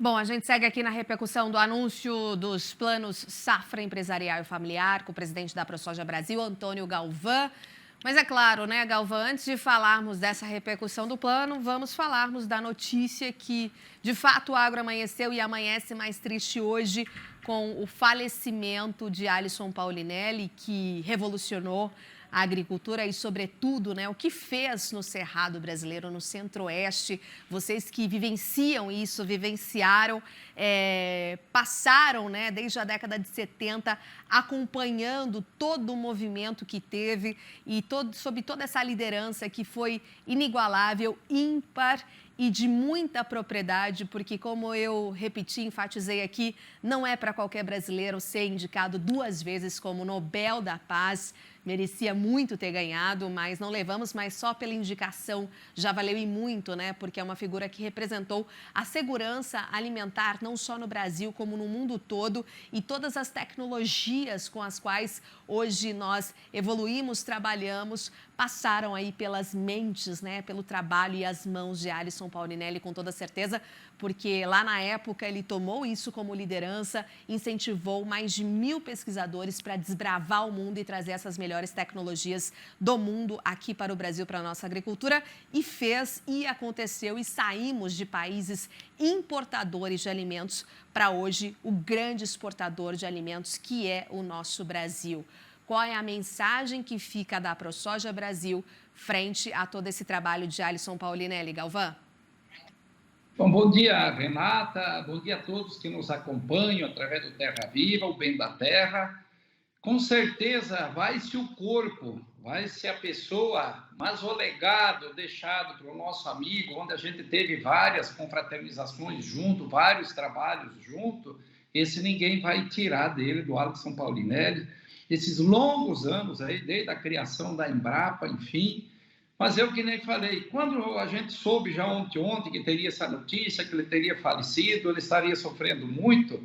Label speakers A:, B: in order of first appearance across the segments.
A: Bom, a gente segue aqui na repercussão do anúncio dos planos Safra Empresarial e Familiar com o presidente da ProSoja Brasil, Antônio Galvão. Mas é claro, né, Galvão, antes de falarmos dessa repercussão do plano, vamos falarmos da notícia que, de fato, o agro amanheceu e amanhece mais triste hoje com o falecimento de Alisson Paulinelli, que revolucionou a agricultura e, sobretudo, né, o que fez no Cerrado brasileiro, no Centro-Oeste. Vocês que vivenciam isso, vivenciaram, passaram, né, desde a década de 70, acompanhando todo o movimento que teve e sob toda essa liderança que foi inigualável, ímpar e de muita propriedade, porque, como eu repeti, enfatizei aqui, não é para qualquer brasileiro ser indicado 2 vezes como Nobel da Paz. Merecia muito ter ganhado, mas não levamos, mas só pela indicação já valeu e muito, né? Porque é uma figura que representou a segurança alimentar, não só no Brasil, como no mundo todo, e todas as tecnologias com as quais hoje nós evoluímos, trabalhamos, passaram aí pelas mentes, né? Pelo trabalho e as mãos de Alisson Paulinelli, com toda certeza, porque lá na época ele tomou isso como liderança, incentivou mais de 1.000 pesquisadores para desbravar o mundo e trazer essas melhores tecnologias do mundo aqui para o Brasil, para a nossa agricultura, e fez, e aconteceu, e saímos de países importadores de alimentos para hoje o grande exportador de alimentos que é o nosso Brasil. Qual é a mensagem que fica da ProSoja Brasil frente a todo esse trabalho de Alisson Paulinelli, Galvão?
B: Bom dia, Renata. Bom dia a todos que nos acompanham através do Terra Viva, o Bem da Terra. Com certeza vai-se o corpo, vai-se a pessoa, mas o legado deixado pelo nosso amigo, onde a gente teve várias confraternizações junto, vários trabalhos junto, esse ninguém vai tirar dele, do Alisson Paulinelli, esses longos anos aí, desde a criação da Embrapa, enfim. Mas eu que nem falei, quando a gente soube já ontem que teria essa notícia, que ele teria falecido, ele estaria sofrendo muito,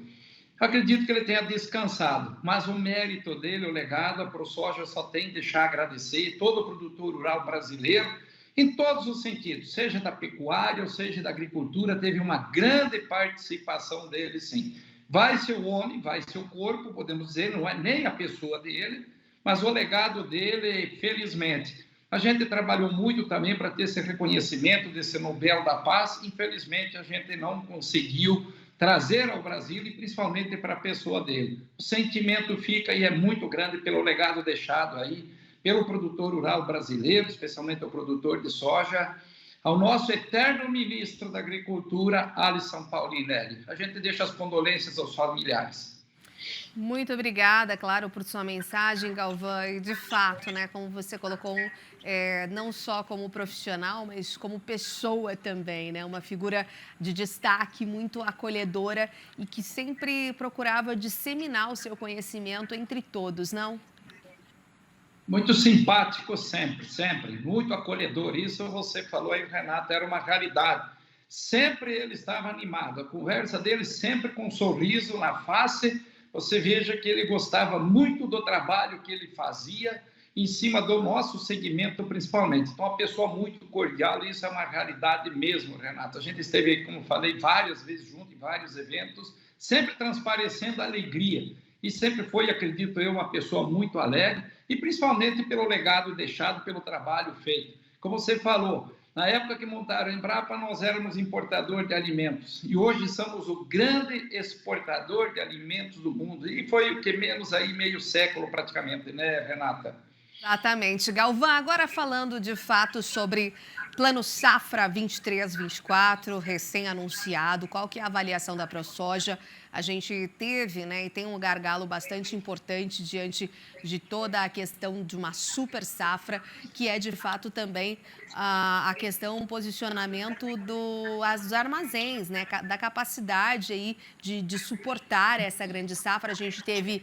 B: acredito que ele tenha descansado, mas o mérito dele, o legado, a ProSoja só tem que deixar agradecer todo o produtor rural brasileiro, em todos os sentidos, seja da pecuária ou seja da agricultura, teve uma grande participação dele, sim. Vai ser o homem, vai ser o corpo, podemos dizer, não é nem a pessoa dele, mas o legado dele, felizmente. A gente trabalhou muito também para ter esse reconhecimento desse Nobel da Paz, infelizmente a gente não conseguiu trazer ao Brasil e principalmente para a pessoa dele. O sentimento fica e é muito grande pelo legado deixado aí, pelo produtor rural brasileiro, especialmente o produtor de soja, ao nosso eterno ministro da Agricultura, Alisson Paulinelli. A gente deixa as condolências aos familiares.
A: Muito obrigada, claro, por sua mensagem, Galvão. E de fato, né, como você colocou, não só como profissional, mas como pessoa também, né? Uma figura de destaque, muito acolhedora e que sempre procurava disseminar o seu conhecimento entre todos, não?
B: Muito simpático sempre, sempre, muito acolhedor. Isso você falou aí, Renato, era uma realidade. Sempre ele estava animado, a conversa dele sempre com um sorriso na face. Você veja que ele gostava muito do trabalho que ele fazia, em cima do nosso segmento principalmente. Então, uma pessoa muito cordial, e isso é uma realidade mesmo, Renato. A gente esteve, como falei, várias vezes junto em vários eventos, sempre transparecendo alegria. E sempre foi, acredito eu, uma pessoa muito alegre, e principalmente pelo legado deixado, pelo trabalho feito. Como você falou, na época que montaram a Embrapa, nós éramos importador de alimentos. E hoje somos o grande exportador de alimentos do mundo. E foi o que menos aí, meio século praticamente, né, Renata?
A: Exatamente. Galvão, agora falando de fato sobre Plano Safra 23-24, recém-anunciado, qual que é a avaliação da ProSoja? A gente teve, né, e tem um gargalo bastante importante diante de toda a questão de uma super safra, que é de fato também a questão, o posicionamento dos armazéns, né, da capacidade aí de suportar essa grande safra. A gente teve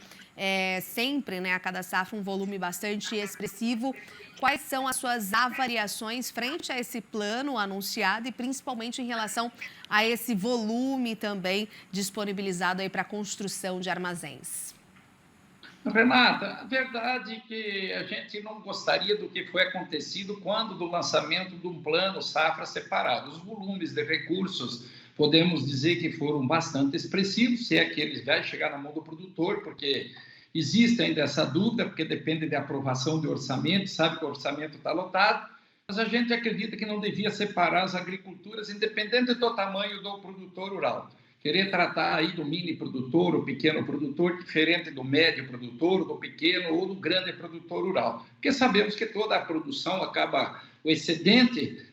A: sempre, né, a cada safra, um volume bastante expressivo. Quais são as suas avaliações frente a esse plano anunciado e principalmente em relação a esse volume também disponibilizado aí para a construção de armazéns?
B: Renata, a verdade é que a gente não gostaria do que foi acontecido quando do lançamento de um plano safra separado. Os volumes de recursos podemos dizer que foram bastante expressivos, se é que eles vão chegar na mão do produtor, porque existe ainda essa dúvida, porque depende da aprovação de orçamento, sabe que o orçamento está lotado, mas a gente acredita que não devia separar as agriculturas, independente do tamanho do produtor rural. Querer tratar aí do mini produtor, o pequeno produtor, diferente do médio produtor, do pequeno ou do grande produtor rural. Porque sabemos que toda a produção acaba, o excedente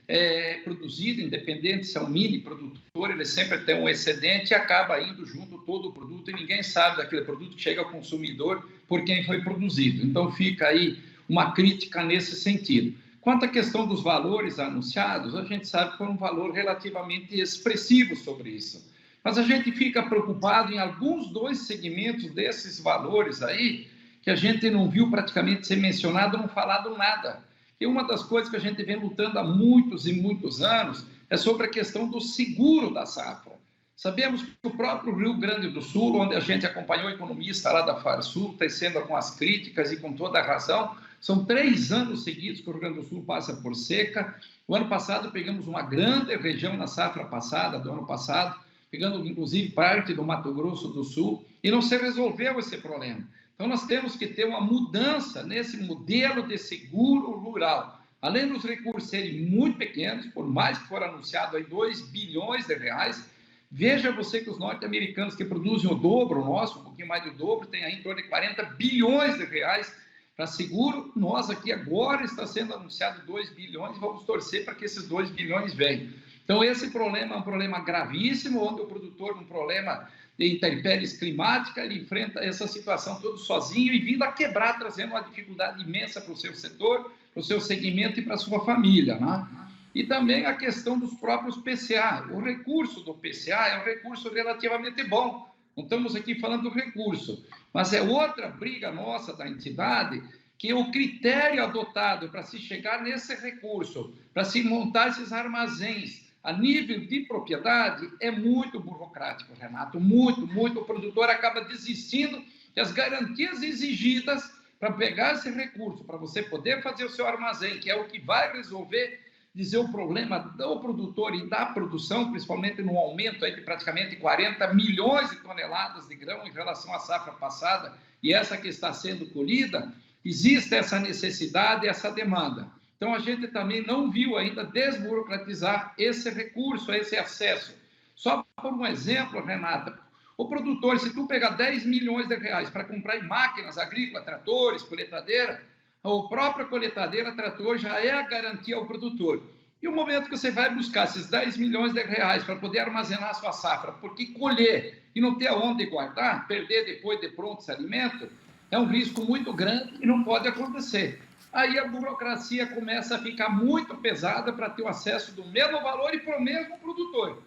B: produzido, independente se é um mini produtor, ele sempre tem um excedente e acaba indo junto todo o produto e ninguém sabe daquele produto que chega ao consumidor por quem foi produzido. Então fica aí uma crítica nesse sentido. Quanto à questão dos valores anunciados, a gente sabe que foi um valor relativamente expressivo sobre isso. Mas a gente fica preocupado em alguns dois segmentos desses valores aí, que a gente não viu praticamente ser mencionado, não falado nada. E uma das coisas que a gente vem lutando há muitos e muitos anos é sobre a questão do seguro da safra. Sabemos que o próprio Rio Grande do Sul, onde a gente acompanhou o economista lá da Farsul, tecendo com as críticas e com toda a razão, são 3 anos seguidos que o Rio Grande do Sul passa por seca. O ano passado pegamos uma grande região na safra passada, do ano passado, pegando inclusive parte do Mato Grosso do Sul, e não se resolveu esse problema. Então nós temos que ter uma mudança nesse modelo de seguro rural. Além dos recursos serem muito pequenos, por mais que for anunciado aí 2 bilhões de reais, veja você que os norte-americanos que produzem o dobro, o nosso, um pouquinho mais do dobro, tem aí em torno de 40 bilhões de reais para seguro. Nós aqui agora está sendo anunciado 2 bilhões e vamos torcer para que esses 2 bilhões venham. Então, esse problema é um problema gravíssimo, onde o produtor, um problema de intempéries climáticas, ele enfrenta essa situação todo sozinho e vindo a quebrar, trazendo uma dificuldade imensa para o seu setor, para o seu segmento e para a sua família, né? E também a questão dos próprios PCA. O recurso do PCA é um recurso relativamente bom. Não estamos aqui falando do recurso, mas é outra briga nossa da entidade, que o critério adotado para se chegar nesse recurso, para se montar esses armazéns, a nível de propriedade, é muito burocrático, Renato, muito. O produtor acaba desistindo das garantias exigidas para pegar esse recurso, para você poder fazer o seu armazém, que é o que vai resolver, dizer o problema do produtor e da produção, principalmente no aumento aí de praticamente 40 milhões de toneladas de grão em relação à safra passada, e essa que está sendo colhida, existe essa necessidade, essa demanda. Então, a gente também não viu ainda desburocratizar esse recurso, esse acesso. Só por um exemplo, Renata, o produtor, se tu pegar 10 milhões de reais para comprar em máquinas agrícolas, tratores, coletadeira, a própria coletadeira, trator, já é a garantia ao produtor. E o momento que você vai buscar esses 10 milhões de reais para poder armazenar a sua safra, porque colher e não ter aonde guardar, perder depois de pronto esse alimento, é um risco muito grande e não pode acontecer. Aí a burocracia começa a ficar muito pesada para ter o acesso do mesmo valor e para o mesmo produtor,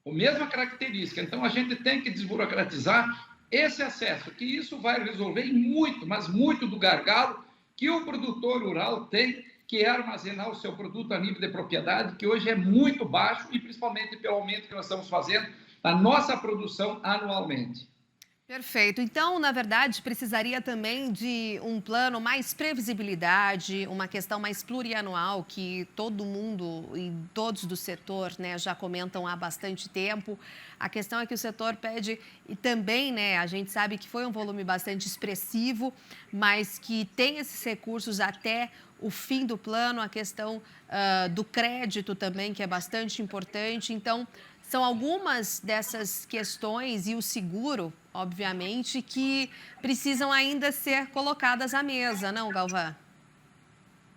B: a mesma característica. Então, a gente tem que desburocratizar esse acesso, que isso vai resolver muito, mas muito do gargalo que o produtor rural tem, que é armazenar o seu produto a nível de propriedade, que hoje é muito baixo e principalmente pelo aumento que nós estamos fazendo da nossa produção anualmente.
A: Perfeito. Então, na verdade, precisaria também de um plano mais previsibilidade, uma questão mais plurianual, que todo mundo e todos do setor, né, já comentam há bastante tempo. A questão é que o setor pede, e também, né, a gente sabe que foi um volume bastante expressivo, mas que tem esses recursos até o fim do plano, a questão do crédito também, que é bastante importante. Então, são algumas dessas questões e o seguro, obviamente, que precisam ainda ser colocadas à mesa, não, Galvão?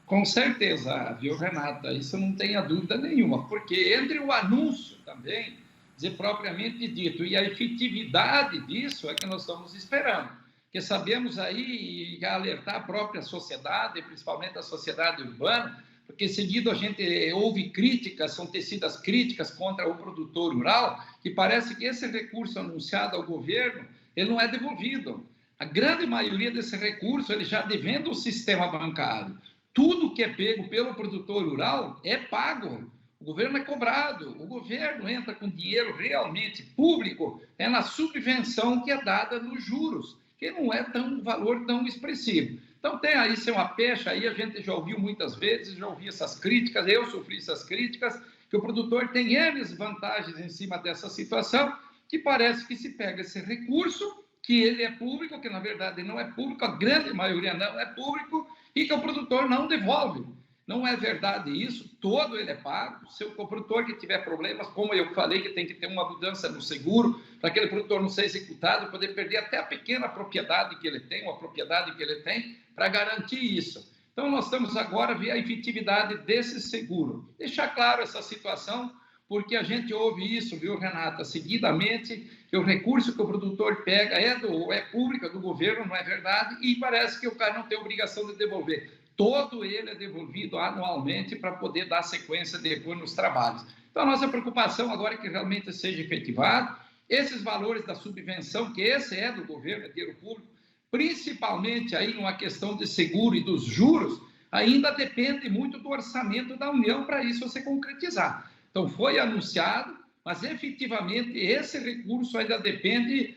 B: Com certeza, viu, Renata? Isso não tenha dúvida nenhuma, porque entre o anúncio também, dizer propriamente dito, e a efetividade disso é que nós estamos esperando. Porque sabemos aí, e alertar a própria sociedade, principalmente a sociedade urbana, porque seguido a gente ouve críticas, são tecidas críticas contra o produtor rural, que parece que esse recurso anunciado ao governo, ele não é devolvido. A grande maioria desse recurso, ele já devendo o sistema bancário. Tudo que é pego pelo produtor rural é pago. O governo é cobrado, o governo entra com dinheiro realmente público, é na subvenção que é dada nos juros, que não é um valor tão expressivo. Então, tem aí ser uma pecha, aí a gente já ouviu muitas vezes, já ouvi essas críticas, eu sofri essas críticas, que o produtor tem N vantagens em cima dessa situação, que parece que se pega esse recurso, que ele é público, que na verdade não é público, a grande maioria não é público, e que o produtor não devolve. Não é verdade isso, todo ele é pago. Se o produtor que tiver problemas, como eu falei, que tem que ter uma mudança no seguro, para aquele produtor não ser executado, poder perder até a pequena propriedade que ele tem, ou a propriedade que ele tem, para garantir isso. Então, nós estamos agora a ver a efetividade desse seguro. Deixar claro essa situação, porque a gente ouve isso, viu, Renata, seguidamente, que o recurso que o produtor pega é público, do governo, não é verdade, e parece que o cara não tem obrigação de devolver. Todo ele é devolvido anualmente para poder dar sequência depois nos trabalhos. Então, a nossa preocupação agora é que realmente seja efetivado. Esses valores da subvenção, que esse é do governo, é dinheiro público, principalmente aí numa questão de seguro e dos juros, ainda depende muito do orçamento da União para isso se concretizar. Então, foi anunciado, mas efetivamente esse recurso ainda depende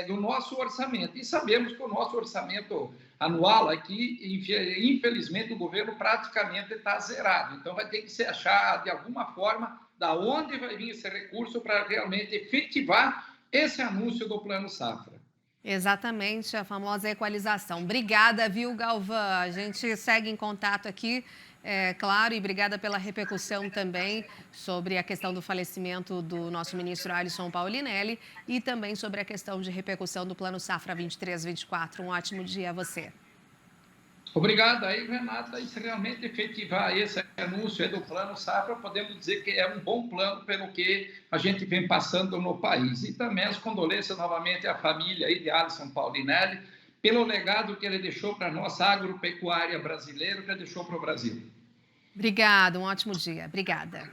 B: do nosso orçamento. E sabemos que o nosso orçamento anual aqui, infelizmente, o governo praticamente está zerado. Então, vai ter que se achar, de alguma forma, da onde vai vir esse recurso para realmente efetivar esse anúncio do Plano Safra.
A: Exatamente, a famosa equalização. Obrigada, viu, Galvão? A gente segue em contato aqui, claro, e obrigada pela repercussão também sobre a questão do falecimento do nosso ministro Alisson Paulinelli e também sobre a questão de repercussão do Plano Safra 23-24. Um ótimo dia a você.
B: Obrigado aí, Renata. E se realmente efetivar esse anúncio do Plano Safra, podemos dizer que é um bom plano pelo que a gente vem passando no país. E também as condolências novamente à família aí de Alisson Paulinelli, pelo legado que ele deixou para a nossa agropecuária brasileira, que ele deixou para o Brasil.
A: Obrigada, um ótimo dia. Obrigada.